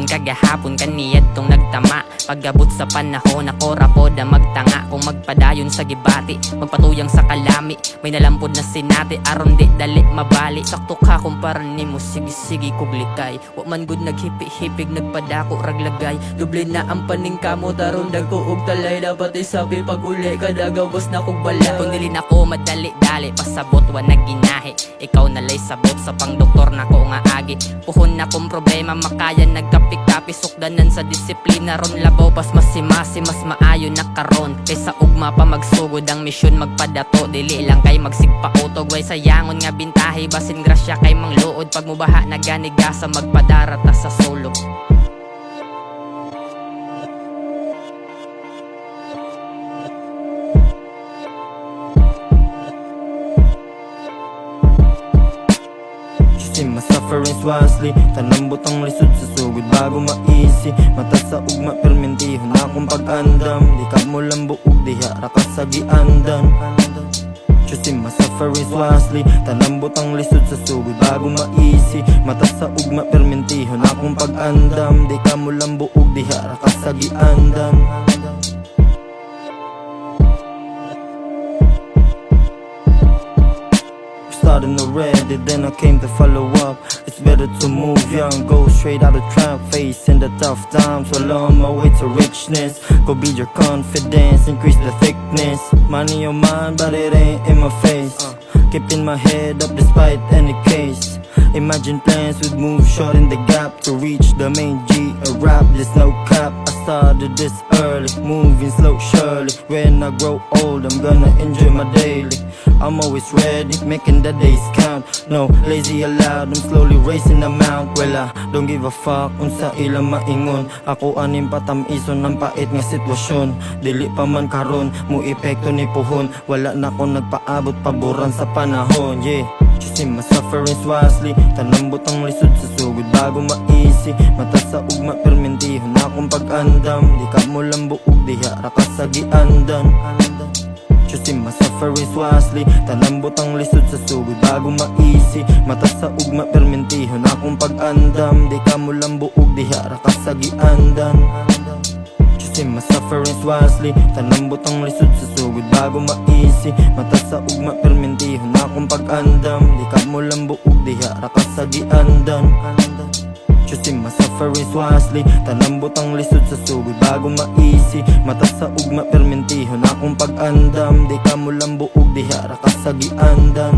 karon kagahapon kaniyad tong nagtama. Pagabot sa panahon ako rapod na magtanga. Kung magpadayon sa gibati, magpatuyang sa kalami, may nalampod na sinati aron di dali mabali. Sakto ka kumpara nimo, sige-sige kuglikay. Wa man gud naghipi-hipig nagpadako raglagay. Doble na ang paning kamo taron dagko og talay. Dapat isabi pag uli kadagawas na kog balay. Kung dili na ko madali-dali pasabot wa naginahi, ikaw nalay sabot sa pang doktor na ko nga agi. Puhon na kong problema makayan nagkapi-kapi. Sukdanan sa disiplina ron labaw pas masimasi mas maayo na karon. Kaysa ugma pa magsugod ang misyon magpadato. Dili lang kay magsigpautog way sayangon nga bintahi. Basin grasya kay mangluod pag mubaha naganigasa magpadarata sa solo. My sufferings wisely, tanambot ang lisod sa sugod bago maisi. Mata sa ugma permentihon akong pag-andam. Di ka mo lang buog diha rakas sa giandan. Choosing my sufferings wisely, tanambot ang lisod sa sugod bago maisi. Mata sa ugma permentihon akong pag-andam. Di ka mo lang buog diha rakas sa giandan. Starting already, then I came to follow up. It's better to move young, go straight out of trap, facing the tough times while on my way to richness. Go build your confidence, increase the thickness. Money on mine, but it ain't in my face. Keeping my head up despite any case. Imagine plans would move short in the gap to reach the main G. A rap, there's no cap. I started this early, moving slow surely. When I grow old, I'm gonna enjoy my daily. I'm always ready, making the days count. No lazy allowed, I'm slowly racing the mount. Well, I don't give a fuck kung sa ilang maingon. Ako aning patamison ng pait nga sitwasyon. Dili pa man karon, mo epekto ni puhon. Wala na ko nagpaabot paboran sa panahon, yeah. Choosing my sufferings wisely, tanambot ang lisod sa sugod bago maisi. Mata sa ugma permentihon akong pag-andam. Di ka mo lang buog diha rakas sa giandan. Choosing my sufferings wisely, tanambot ang lisod sa sugod bago maisi. Mata sa ugma permentihon akong pag-andam. Di ka mo lang buog diha rakas sa giandan. Choosing my sufferings wisely, tanambot ang lisod sa sugod bago maisi. Mata sa ugma permentihon akong pag-andam. Di ka mo lang buog diha rakas sa giandan. Choosing my sufferings wisely, tanambot ang lisod sa sugod bago maisi. Mata sa ugma permentihon akong pag-andam. Di ka mo lang buog diha rakas sa giandan.